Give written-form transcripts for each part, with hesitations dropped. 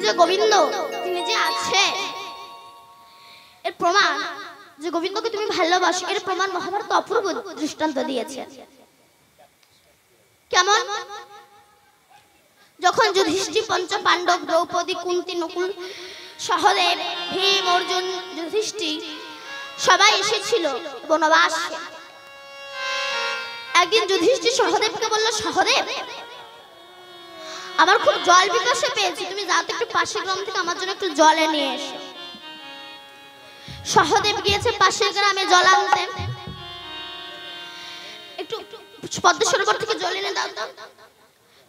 যে গোবিন্দ তিনি যে আছে এর প্রমাণ, যে গোবিন্দকে তুমি ভালোবাসো এর প্রমাণ মহাভারত অপূর্ব দৃষ্টান্ত দিয়েছে। কেমন? যখন যুধিষ্ঠির, পঞ্চ পাণ্ডব, দ্রৌপদী, কুন্তি, নকুল, সহদেব, ভীম, অর্জুন, যুধিষ্ঠির সবাই এসেছিল বনবাসে। একদিন যুধিষ্ঠির সহদেবকে বলল, সহদেব আমার খুব জল পিপাসা পেয়েছে, তুমি যাও তো একটু পাশের গ্রাম থেকে আমার জন্য একটু জল নিয়ে এসো। সহদেব গিয়েছে পাশের গ্রামে জল আনতে। একটু পদ্ম সরোবর থেকে জল এনে দাও তো।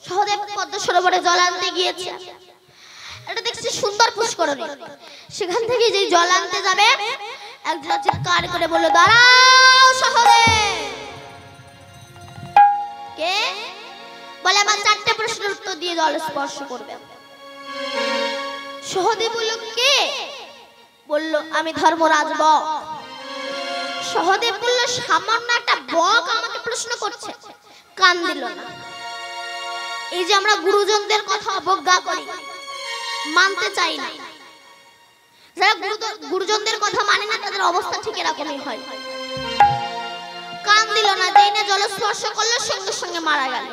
সহদেব পদ্ম সরোবরে জল আনতে গিয়েছে। এটা দেখছি সুন্দর পুষ্করণী, সেখান থেকে যে জল আনতে যাবে একজন চিৎকার করে বলল, দাঁড়াও সহদেব। কে? বলে আমার 4টে প্রশ্নের উত্তর দিয়ে জল স্পর্শ করবে। সহদেব বলল, কে? বলল, আমি ধর্মরাজ বক। সহদেব বলল, সামান্য একটা বক আমাকে প্রশ্ন করছে? কান দিল না। এই যে আমরা গুরুজনদের কথা অবজ্ঞা করি, মানতে চাই না, যারা গুরুজনদের কথা মানে না তাদের অবস্থা ঠিক এরকমই হয়। কান দিল না, যেই না জল স্পর্শ করলো সঙ্গে সঙ্গে মারা গেল।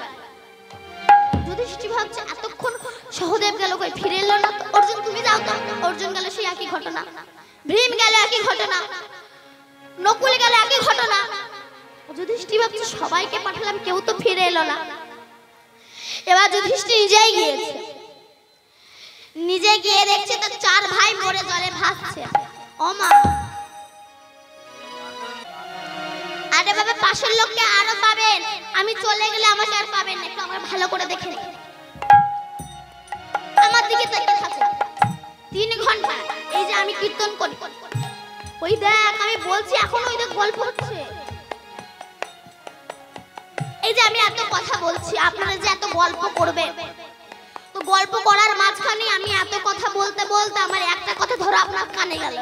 যুধিষ্ঠির ভাবছে এতক্ষণ সহদেব গেল কই, ফিরে এলো না। অর্জুন তুমি যাও তো। অর্জুন গেল, সেই একই ঘটনা। ভীম গেল, একই ঘটনা। নকুল গেল, একই ঘটনা। যুধিষ্ঠির ভাবছে সবাইকে পাঠালাম, কেউ তো ফিরে এলো না। এবার যুধিষ্ঠির নিজেই গিয়েছে। নিজে গিয়ে দেখছে তার 4 ভাই মরে জলে ভাসছে। ও মা! আরে বাবা, পাশের লোককে আরো পাবেন, আমি চলে গেলে আমাকে আর পাবেন না, একটু আমার ভালো করে দেখে নিন। আমার দিকে তাকিয়ে থাকে 3 ঘন্টা। এই যে আমি কীর্তন করি, ওই দেখ আমি বলছি এখন ওই দেখ গল্প হচ্ছে। এই যে আমি এত কথা বলছি, আপনারা যে এত গল্প করবে, তো গল্প করার মাঝখানে আমি এত কথা বলতে বলতে আমার একটা কথা ধরো আপনার কানে গেল।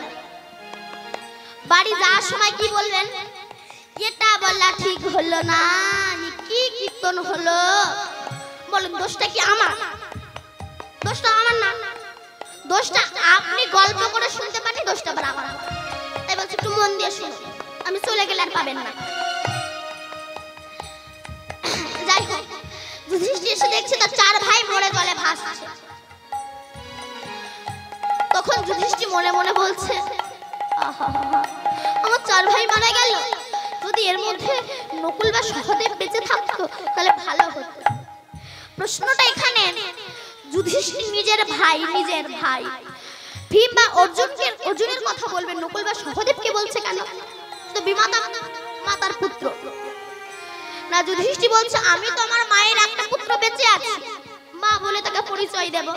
বাড়ি যাওয়ার সময় কি বলবেন? এটা বলা ঠিক হলো না, কি কীর্তন হলো। বলেন দোষটা কি আমার? দোষটা আমার না, দোষটা আপনি গল্প করে শুনতে পারেন, দোষটা আবার আমার। তাই বলছি একটু মন দিয়ে শুনুন, আমি চলে গেলে আর পাবেন না। যাই হোক, যুধিষ্ঠির এসে দেখছে তার 4 ভাই মরে জলে ভাসছে। তখন যুধিষ্ঠির মনে মনে বলছে, আমার 4 ভাই মারা গেল, যদি এর মধ্যে নকুল বা সহদেব বেঁচে থাকতো তাহলে ভালো হতো। প্রশ্নটা এখানে, যুধিষ্ঠির নিজের ভাই ভীম বা অর্জুনের কথা বলবেন, নকুল বা সহদেবকে বলছে কেন? তো বিমাতা মাতার পুত্র না। যুধিষ্ঠির বলছে আমি তো আমার মায়ের একটা পুত্র বেঁচে আছে, মা বলে তাকে পরিচয় দেব।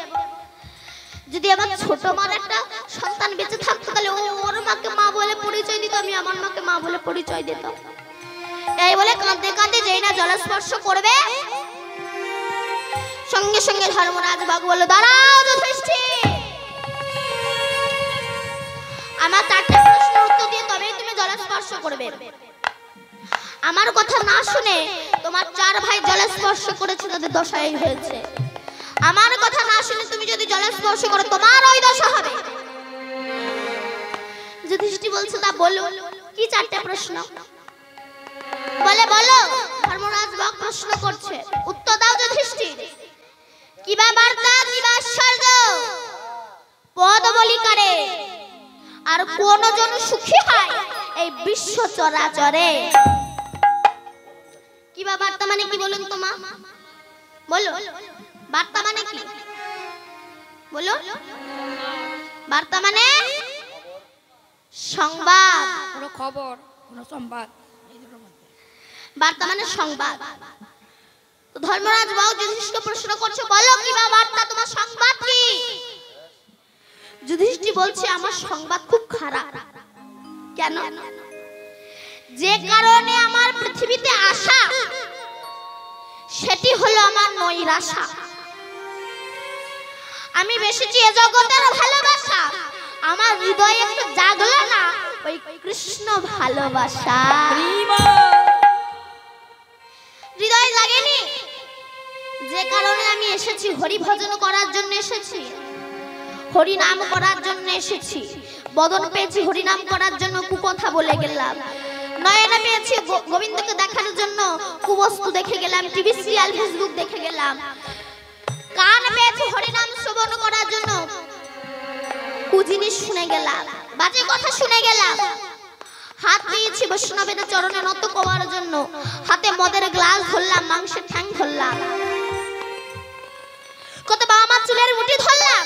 যদি আমার ছোট মার একটা সন্তান বেঁচে থাকতো তাহলে ওর মাকে মা বলে পরিচয় দিত, আমি আমার মাকে মা বলে পরিচয় দিতাম। এই বলে কাঁদতে কাঁদতে যেই না জলস্পর্শ করবে সঙ্গে সঙ্গে ধর্মরাজ বাঘ বলল, দাঁড়াও যুধিষ্ঠির, আমার 4টে প্রশ্নের উত্তর দিয়ে তবেই তুমি জলস্পর্শ করবে। আমার কথা না শুনে তোমার 4 ভাই জলস্পর্শ করেছে, তাদের দশা এই হয়েছে। আমার কথা না শুনে তুমি যদি জলস্পর্শ করো তোমার ওই দশা হবে। যুধিষ্ঠির বলছে, তা বলো কি 4টে প্রশ্ন? বলে বলো। ধর্মরাজ বাঘ প্রশ্ন করছে, উত্তর দাও যুধিষ্ঠির। কিবা বার্তা, কিবা আশ্চর্য পদ বলি কারে, আর কোন জন সুখী হয় এই বিশ্ব চরাচরে? কিবা বার্তা মানে কি বলুন তো মা? বলো বার্তা মানে কি? বলো। বার্তা মানে সংবাদ, কোনো খবর, কোনো সংবাদ। বার্তা মানে সংবাদ। তো ধর্মরাজ বাঘ যুধিষ্ঠিরকে প্রশ্ন করছে, বলো কিবা বার্তা, তোমার সংবাদ কি? যুধিষ্ঠির বলছে, আমার সংবাদ খুব খারাপ। কেন? যে কারণে আমার পৃথিবীতে আসা সেটি হলো আমার নৈরাশা। আমি বেশিছি এ জগতের ভালোবাসা, আমার হৃদয়ে একটু জাগলো না ওই কৃষ্ণ ভালোবাসা। হৃদয়ে লাগেনি, যে কারণে আমি এসেছি হরি ভজন করার জন্য এসেছি। হরি নাম করার জন্য এসেছি, বদন পেয়েছি হরি নাম করার জন্য কুকথা বলে গেলাম, নয়না পেয়েছি গোবিন্দকে দেখার জন্য কুবস্তু দেখে গেলাম, টিভি সিরিয়াল ফেসবুক দেখে গেলাম, কান পেয়েছি হরি নাম শ্রবণ করার জন্য কুজিনিস শুনে গেলাম, বাজে কথা শুনে গেলাম, হাত পেয়েছি বৈষ্ণবের চরণে নত করার জন্য, হাতে মদের গ্লাস ধরলাম, মাংসের ঠ্যাং ধরলাম, কত বাবা মা চুলের মুঠি ধরলাম,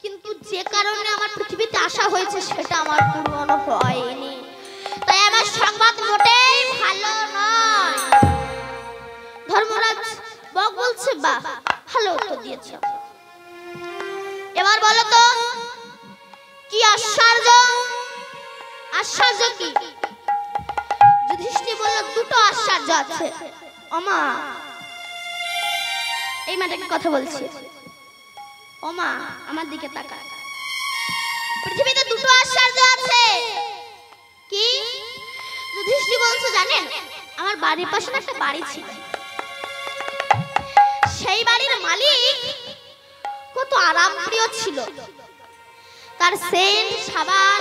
কিন্তু যে কারণে আমার পৃথিবীতে আসা হয়েছে সেটা আমার পূরণ হয়নি, তাই আমার সংবাদ মোটেই ভালো নয়। ধর্মরাজ বক বলছে, বাহ ভালো উত্তর দিয়েছ, এবার বলো তো কি আশ্চর্য? আশ্চর্য কি? যুধিষ্ঠির বলল, দুটো আশ্চর্য আছে। ওমা, এই মাটাকে কথা বলছি, ওমা আমার দিকে তাকা, পৃথিবীতে দুটো আশ্চর্য আছে। কি? যুধিষ্ঠির বলছে, জানেন আমার বাড়ির পাশে একটা বাড়ি ছিল, সেই বাড়ির মালিক কত আরামপ্রিয় ছিল, তার সেন্ট সাবান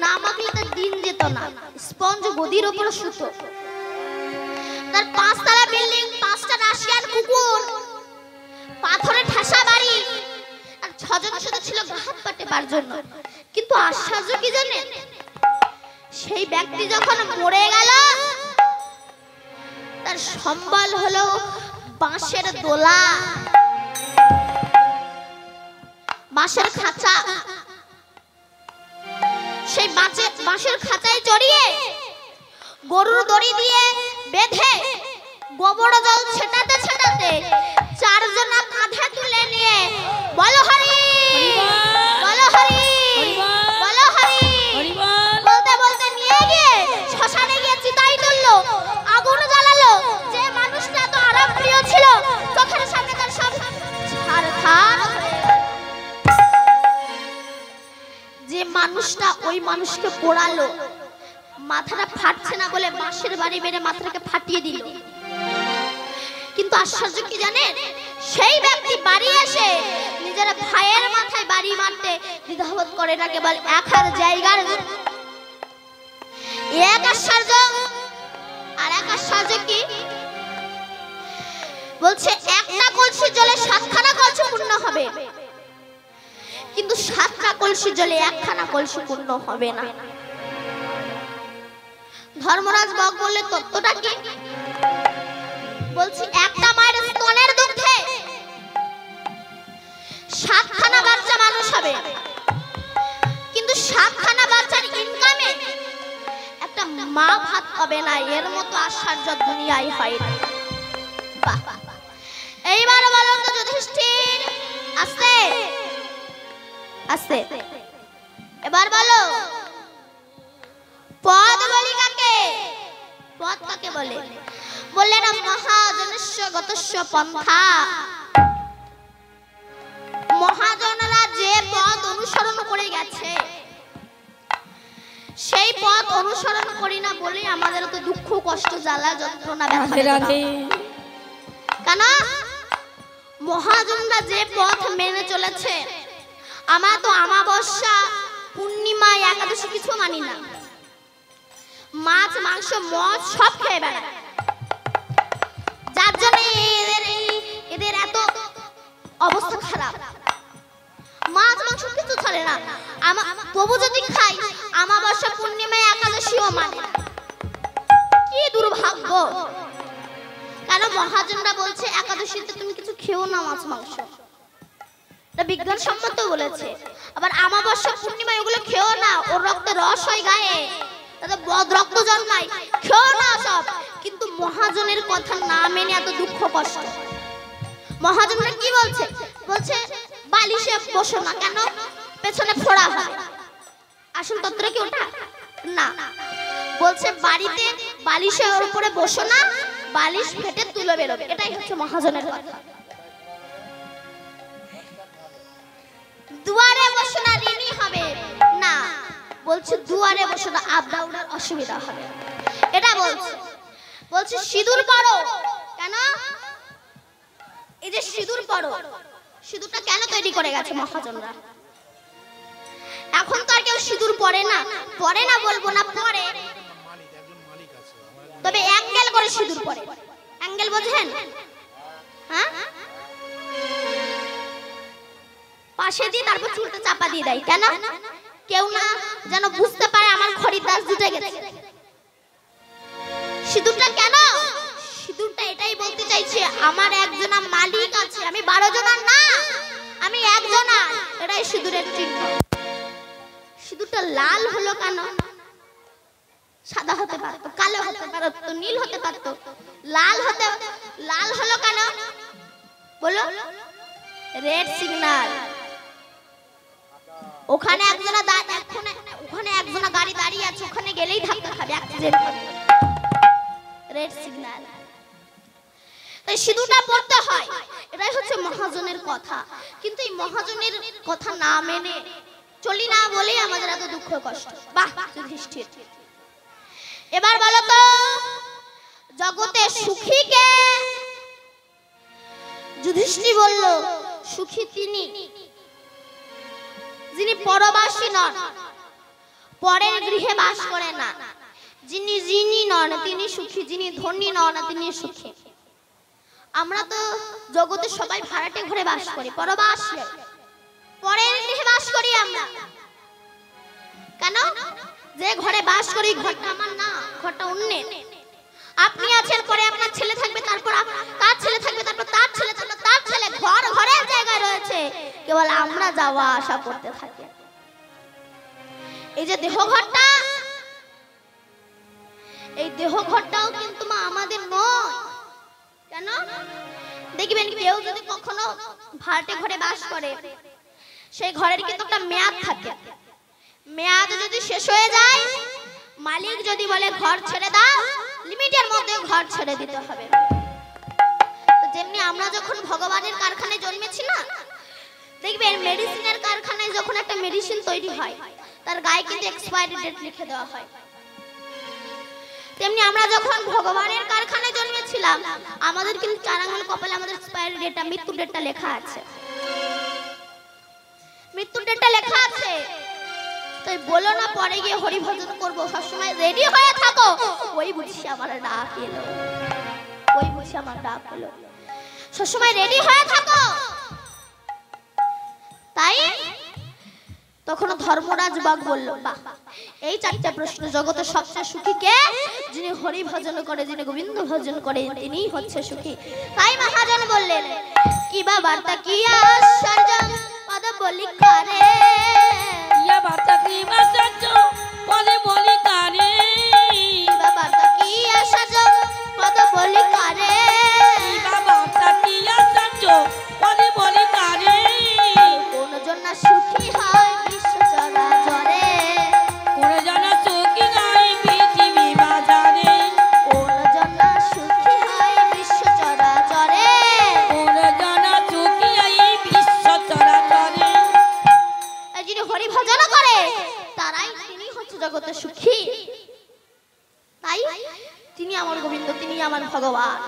না মাখলে তার দিন যেত না, স্পঞ্জ গদির উপর শুতো, তার 5 তলা বিল্ডিং, 5টা রাশিয়ান কুকুর, পাথরে ঠাসা বাড়ি, আর 6 জন শুধু ছিল হাত পাটে বার জন্য। কিন্তু আশ্চর্য কি জানেন? সেই ব্যক্তি যখন মরে গেল তার সম্বল হলো বাঁশের দোলা, বাঁশের খাঁচা, সেই বাঁশের খাঁচায় জড়িয়ে গরুর দড়ি দিয়ে বেঁধে গোবর জল ছেটাতে ছেটাতে 4 জনা কাঁধে তুলে নিয়ে বলো হরি বলো হরি বলো হরি বলতে বলতে নিয়ে গিয়ে শ্মশানে গিয়ে চিতায় তুললো, আগুন জ্বালালো। যে মানুষটা তো আরাম প্রিয় ছিল চোখের সামনে তার সব ছারখার, যে মানুষটা ওই মানুষকে পোড়ালো, মাথাটা ফাটছে না বলে বাঁশের বাড়ি মেরে মাথাটাকে ফাটিয়ে দিল। কিন্তু আশ্চর্য কি জানেন? সেই ব্যক্তি বাড়ি এসে নিজের ভাইয়ের মাথায় বাড়ি মারতে দ্বিধাবোধ করে না, কেবল এক হাত জায়গার। এক আশ্চর্য। আর এক আশ্চর্য কি? বলছে একটা কলসি জলে 7খানা কলসি পূর্ণ হবে, কিন্তু 7টা কলসি জলে 1খানা কলসি পূর্ণ হবে না। ধর্মরাজ বক বললে, তত্ত্বটা কি? বলছি, একটা মায়ের স্তনের দুগ্ধে 7খানা বাচ্চা মানুষ হবে, কিন্তু 7খানা বাচ্চার ইনকামে একটা মা ভাত হবে না। এর মতো আশ্চর্য দুনিয়ায় হয় না। এইবার বলো তো যুধিষ্ঠির, আস্তে আস্তে, এবার বলো পদ বলি কাকে? পদ কাকে বলে? বললেন মহাজনস্য গতস্য পন্থা, মহাজনরা যে পথ অনুসরণ করে গেছে সেই পথ অনুসরণ করি না বলে আমাদের তো দুঃখ কষ্ট জ্বালা যন্ত্রণা ব্যথা। কেন? মহাজনরা যে পথ মেনে চলেছে, আমরা তো অমাবস্যা পূর্ণিমা একাদশী কিছু মানি না, মাছ মাংস মদ সব খেয়ে বেড়ায়, যার জন্য এদের এত অবস্থা খারাপ। মাছ মাংস কিছু ছাড়ে না, তবু যদি খাই অমাবস্যা পূর্ণিমা একাদশীও মানে। কি দুর্ভাগ্য! কেন? মহাজনরা বলছে একাদশীতে তুমি কিছু খেও না মাছ মাংস, এটা বিজ্ঞান সম্মত বলেছে। আবার অমাবস্যা পূর্ণিমা এগুলো খেও না, ওর রক্তে রস হয় গায়ে, তাতে বদ রক্ত জন্মায়, খেও না সব। কিন্তু মহাজনের কথা না মেনে এত দুঃখ কষ্ট। মহাজনরা কি বলছে? বলছে বালিশে বসো না, কেন? পেছনে ফোড়া হয়। আসল তত্ত্ব কি ওটা না? বলছে বাড়িতে বালিশের উপরে বসো না, বালিশ ফেটে তুলে বেরোবে। এটাই হচ্ছে মহাজনের কথা। দুয়ারে বসো না, ঋণী হবে না। বলছে দুয়ারে বসো না, আবদাউনের অসুবিধা হবে, এটা বলছে। বলছে সিঁদুর পরো, কেন? এই যে সিঁদুর পরো, সিঁদুরটা কেন তৈরি করে গেছে মহাজনরা? এখন তো আর কেউ সিঁদুর পরে না বলবো না, পরে, তবে অ্যাঙ্গেল করে সিঁদুর পরে। অ্যাঙ্গেল বোঝেন? হ্যাঁ, পাশে দিয়ে তারপর চুলটা চাপা দিয়ে দেয়। কেন? কেউ না যেন বুঝতে পারে আমার খরিদ্দার জুটে গেছে। সিঁদুরটা কেন? সিঁদুরটা এটাই বলতে চাইছে আমার একজনা মালিক আছে, আমি 12 জনের না, আমি একজনা। এটাই সিঁদুরের চিহ্ন। সিঁদুরটা লাল হলো কেন? সাদা হতে পারতো, কালো হতে পারতো, নীল হতে পারতো, লাল হলো কেন বলো? Red signal. ওখানে একজনা গাড়ি দাঁড়িয়ে আছে, ওখানে গেলেই ধাক্কা খাবে, অ্যাক্সিডেন্ট হবে। Red signal. তাই সিঁদুরটা পড়তে হয়। এটাই হচ্ছে মহাজনের কথা। কিন্তু এই মহাজনের কথা না মেনে চলি না বলেই আমাদের এত দুঃখ কষ্ট। বাহ যুধিষ্ঠির, এবার বলো তো জগতে সুখী কে? যুধিষ্ঠির বলল সুখী তিনি যিনি পরবাসী নন, পরের গৃহে বাস করে না। যিনি ঋণী নন তিনি সুখী, যিনি ধনী নন তিনি সুখী। আমরা তো জগতে সবাই ভাড়াটে ঘরে বাস করি, পরবাসী, পরের গৃহে বাস করি আমরা। কেন? যে ঘরে বাস করি ঘরটা আমার না, ঘরটা অন্যের। আপনি আছেন, পরে আপনার ছেলে থাকবে, তারপর তার ছেলে থাকবে, তারপর তার ছেলে, তারপর তার ছেলে। ঘর ঘরের জায়গায় রয়েছে, কেবল আমরা যাওয়া আসা করতে থাকি। এই যে দেহ ঘরটা, এই দেহ ঘরটাও কিন্তু মা আমাদের নয়। কেন? দেখবেন কেউ যদি কখনো ভাড়াটে ঘরে বাস করে, সেই ঘরের কিন্তু একটা মেয়াদ থাকে। মেয়াদ যদি শেষ হয়ে যায়, মালিক যদি বলে ঘর ছেড়ে দাও, লিমিটের মধ্যে ঘর ছেড়ে দিতে হবে। যেমনি আমরা যখন ভগবানের কারখানায় জন্মেছি না, দেখবেন মেডিসিনের কারখানায় যখন একটা মেডিসিন তৈরি হয়, তার গায়ে কিন্তু এক্সপায়ারি ডেট লিখে দেওয়া হয়। তেমনি আমরা যখন ভগবানের কারখানায় জন্মেছিলাম, আমাদের কিন্তু 4 আঙ্গুল কপালে আমাদের এক্সপায়ারি ডেটটা, মৃত্যু ডেটটা লেখা আছে। মৃত্যু ডেটটা লেখা আছে। তাই বলো না পরে গিয়ে হরি ভজন করবো, সবসময় রেডি হয়ে থাকো। ওই বুঝি আমার ডাক এলো, ওই বুঝি আমার ডাক এলো, সবসময় রেডি হয়ে থাকো। তাই তখন ধর্মরাজ বাগ বলল, বাহ, এই 4টা প্রশ্ন, জগতে সবচেয়ে সুখী কে? যিনি হরি ভজন করে, যিনি গোবিন্দ ভজন করে, তিনিই হচ্ছে সুখী। তাই মহাজন বললেন, কি বা বার্তা কি আশ্চর্য পদ বলি কারে, ইয়া বার্তা কি আশ্চর্য পদ বলি কারে, কি বা বার্তা কি আশ্চর্য পদ বলি কারে, ইয়া বার্তা কি আশ্চর্য পদ বলি কারে, কোন জন সুখী হয় বিশ্ব চরাচরে, কোন জন সুখী হয় পৃথিবী বাজারে, কোন জন সুখী হয় বিশ্ব চরাচরে, কোন জন সুখী হয় বিশ্ব চরাচরে। যিনি হরি ভজন করে তারাই, তিনি হচ্ছে জগতে সুখী। তাই তিনি আমার গোবিন্দ, তিনি আমার ভগবান।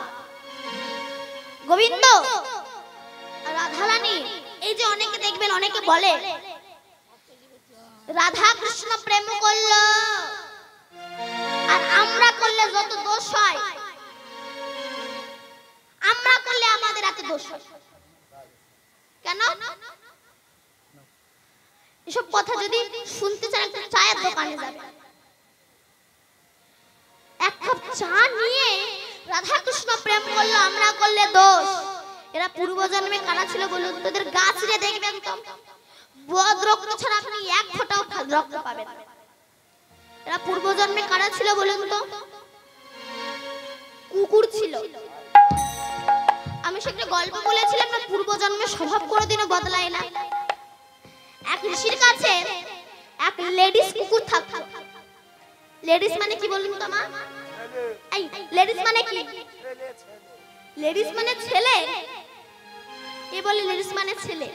গোবিন্দ রাধারানী, এই যে অনেকে দেখবেন, অনেকে বলে রাধা কৃষ্ণ প্রেম করলো, আর আমরা করলে যত দোষ হয়, আমরা করলে আমাদের এত দোষ হয় কেন? এসব কথা যদি শুনতে চান, একটা চায়ের দোকানে যাবে, 1 কাপ চা নিয়ে রাধা কৃষ্ণ প্রেম করলো, আমরা করলে দোষ। এরা পূর্বজন্মে কারা ছিল বলুন? তোদের গাছরে দেখবেন তো বদ রক্ত ছাড়া আপনি 1 ফোঁটাও রক্ত পাবেন না। এরা পূর্বজন্মে কারা ছিল বলুন তো? কুকুর ছিল। আমি সেটা গল্প বলেছিলাম না, পূর্বজন্মে স্বভাব কোনোদিনও বদলায় না। এক ঋষির কাছে এক লেডিস কুকুর থাকতো। লেডিস মানে কি বলুন তো মা? এই লেডিস মানে কি? লেডিস মানে ছেলে। এ বলে লেডিস মানে ছেলে,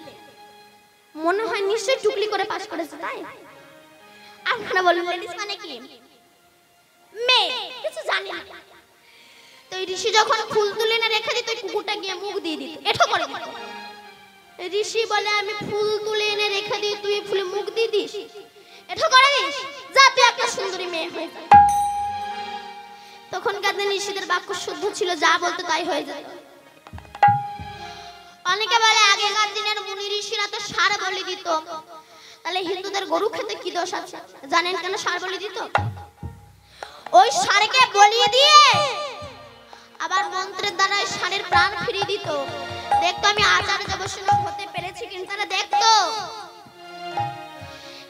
মনে হয় নিশ্চয়ই টুকলি করে পাস করেছে, তাই? আপনারা বলুন লেডিস মানে কি? মেয়ে, কিছু জানি না। তো ঋষি যখন ফুল তুলে না রেখে দিত, কুকুরটা গিয়ে মুখ দিয়ে দিত, এঠো করে দিত। ঋষি বলে আমি ফুল তুলে এনে রেখে দিই, তুই ফুলে মুখ দিয়ে দিস, এটা করে দিস, যা তুই একটা সুন্দরী মেয়ে হয়ে যা। তখনকার দিনে ঋষিদের বাক্য শুদ্ধ ছিল, যা বলতো তাই হয়ে যেত। অনেকে বলে আগেকার দিনের মুনি ঋষিরা তো সার বলি দিত, তাহলে হিন্দুদের গরু খেতে কি দোষ আছে? জানেন কেন সার বলি দিত? ওই সারকে বলিয়ে দিয়ে আবার মন্ত্রের দ্বারা ওই সারের প্রাণ ফিরিয়ে দিত। দেখতো আমি আচার্য বৈষ্ণব হতে পেরেছি কিন্তু তারা দেখতো।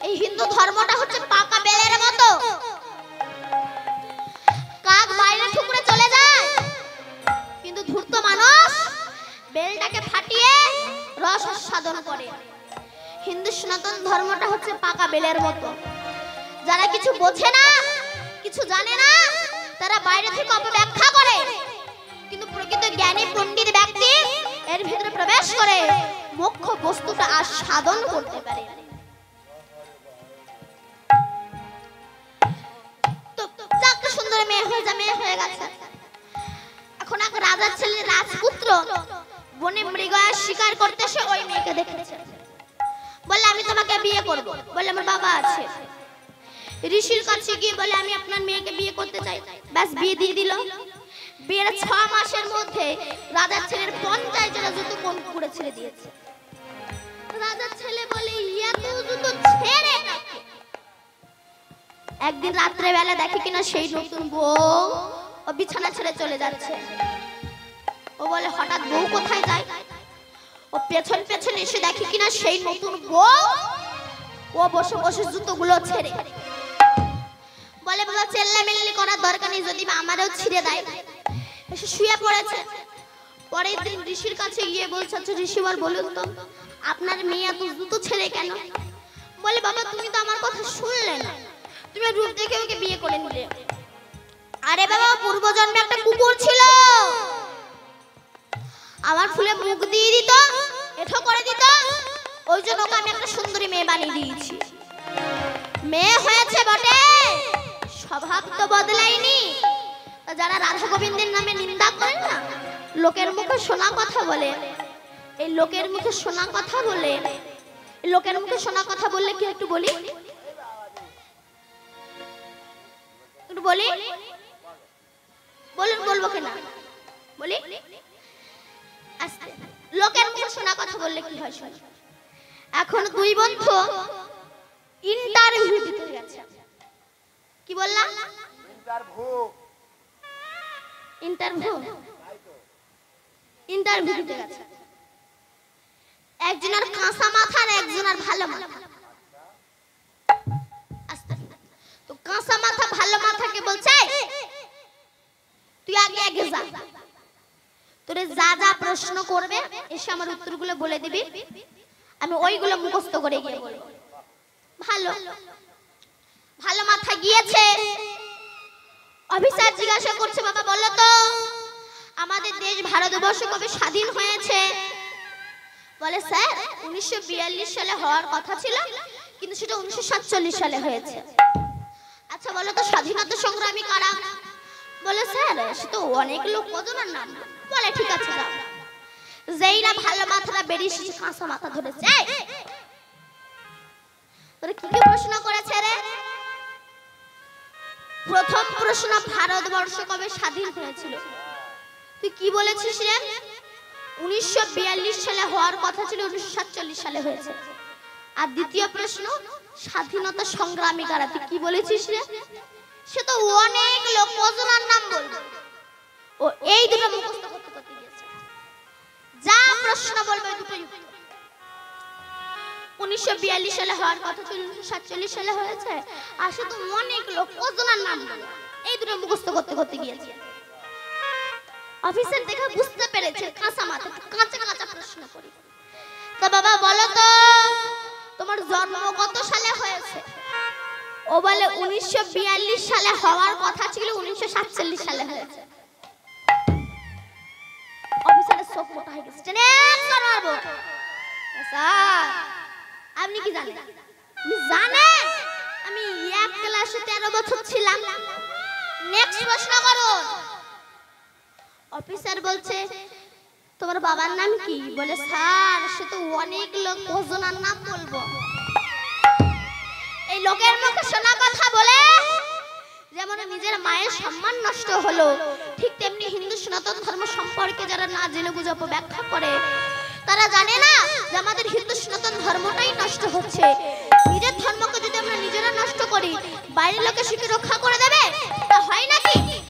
এই হিন্দু ধর্মটা হচ্ছে পাকা বেলের মতো, কাক বাইরে ঠুকরে চলে যায়, কিন্তু ধূর্ত মানুষ বেলটাকে ফাটিয়ে রস সাধন করে। হিন্দু সনাতন ধর্মটা হচ্ছে পাকা বেলের মতো, যারা কিছু বোঝে না, কিছু জানে না, তারা বাইরে থেকে অপব্যাখ্যা করে, কিন্তু প্রকৃত জ্ঞানী পণ্ডিত ব্যক্তি এর ভিতরে প্রবেশ করে মুখ্য বস্তুটা আস্বাদন করতে পারে। তো যাকে সুন্দর মেয়ে হয়ে যা, মেয়ে হয়ে গেছে। এখন এক রাজার ছেলে রাজপুত্র বনে মৃগয়া শিকার করতেছে, ওই মেয়েকে দেখেছে, বলে আমি তোমাকে বিয়ে করব। বলে আমার বাবা আছে। ঋষির কাছে গিয়ে বলে আমি আপনার মেয়েকে বিয়ে করতে চাই। ব্যাস বিয়ে দিয়ে দিল। বিয়ের 6 মাসের মধ্যে রাজার ছেলের 50 জোড়া জুতো কোন পুকুরে ছেড়ে দিয়েছে। রাজার ছেলে বলে এত জুতো ছেড়ে কাকে? একদিন রাত্রে বেলা দেখে কিনা সেই নতুন বউ ও বিছানা ছেড়ে চলে যাচ্ছে। ও বলে হঠাৎ বউ কোথায় যায়? ও পেছন পেছন এসে দেখে কিনা সেই নতুন বউ ও বসে বসে জুতোগুলো ছেড়ে। বলে বাবা চেল্লামেল্লি করার দরকার নেই, যদি আমারও ছিঁড়ে দেয়। এসে শুয়ে পড়েছে। পরের দিন ঋষির কাছে গিয়ে বলছে আচ্ছা ঋষিবর বলুন তো আপনার মেয়ে এত জুতো ছেড়ে কেন? বলে বাবা তুমি তো আমার কথা শুনলে না, তুমি রূপ দেখে ওকে বিয়ে করে নিলে। আরে বাবা পূর্বজন্মে একটা কুকুর ছিল, আমার ফুলে মুখ দিয়ে দিত, এঠো করে দিত, ওই জন্য ওকে আমি একটা সুন্দরী মেয়ে বানিয়ে দিয়েছি। মেয়ে হয়েছে বটে, স্বভাব তো বদলায়নি। যারা রাধা গোবিন্দের নামে নিন্দা করে না, লোকের মুখে শোনা কথা বলে, এই লোকের মুখে শোনা কথা বলে, লোকের মুখে শোনা কথা বললে কি একটু বলি, একটু বলি, বলুন বলবো কিনা বলি। আস্তে, লোকের মুখে শোনা কথা বললে কি হয় শুনি। এখন দুই বন্ধু ইন্টারভিউ দিতে গেছে। কি বললাম? ইন্টারভিউ দিতে গেছে। একজনের কাঁচা মাথা আর একজনের ভালো মাথা। আস্তে, তো কাঁচা মাথা ভালো মাথাকে বলছে তুই আগে আগে যা, তোরে যা যা প্রশ্ন করবে এসে আমার উত্তরগুলো বলে দিবি, আমি ওইগুলো মুখস্থ করে গিয়ে বলবো। ভালো ভালো মাথা গিয়েছে। অফিসার জিজ্ঞাসা করছে বাবা বলো তো আমাদের দেশ ভারতবর্ষ কবে স্বাধীন হয়েছে? বলে স্যার 1942 সালে হওয়ার কথা ছিল, কিন্তু সেটা 1947 সালে হয়েছে। আচ্ছা বলো তো স্বাধীনতা সংগ্রামী কারা? বলে স্যার সে তো অনেক লোক, কজনের নাম? বলে ঠিক আছে যাও। যেই না ভালো মাথাটা বেরিয়ে এসেছে কাঁচা মাথা ধরেছে। তোরা কি কি প্রশ্ন করেছে রে? প্রথম প্রশ্ন ভারতবর্ষ কবে স্বাধীন হয়েছিল? তুই কি বলেছিস রে? 1942 সালে হওয়ার কথা ছিল, 1947 সালে হয়েছে। আর দ্বিতীয় প্রশ্ন স্বাধীনতা সংগ্রামী কারা? তুই কি বলেছিস রে? সে তো অনেক লোক, কজনের নাম বলবো? ও এই দুটো মুখস্থ করতে করতে গেছে। যা প্রশ্ন বলবে দুটোই উত্তর। 1942 সালে হওয়ার কথা ছিল, 1947 সালে হয়েছে। আর সে তো অনেক লোক, কজনের নাম বলবো? এই দুটো মুখস্থ করতে করতে গিয়েছে। অফিসার দেখে বুঝতে পেরেছে কাঁচা মাথা, কাঁচা কাঁচা প্রশ্ন করি। তো বাবা বলো তো তোমার জন্ম কত সালে হয়েছে? ও বলে 1942 সালে হওয়ার কথা ছিল, 1947 সালে হয়েছে। অফিসারের চোখ মোটা হয়ে গেছে। স্যার আপনি কি জানেন? জানেন আমি এক ক্লাসে 13 বছর ছিলাম। নেক্সট প্রশ্ন করুন। অফিসার বলছে তোমার বাবার নাম কি? বলে স্যার সে তো অনেক লোক, কজনার নাম বলবো? এই লোকের মুখে শোনা কথা বলে যেমন নিজের মায়ের সম্মান নষ্ট হলো, ঠিক তেমনি হিন্দু সনাতন ধর্ম সম্পর্কে যারা না জেনে বুঝে অপব্যাখ্যা করে, তারা জানে না যে আমাদের হিন্দু সনাতন ধর্মটাই নষ্ট হচ্ছে। নিজের ধর্মকে যদি আমরা নিজেরা নষ্ট করি, বাইরের লোকে সে কি রক্ষা করে দেবে? তা হয় নাকি?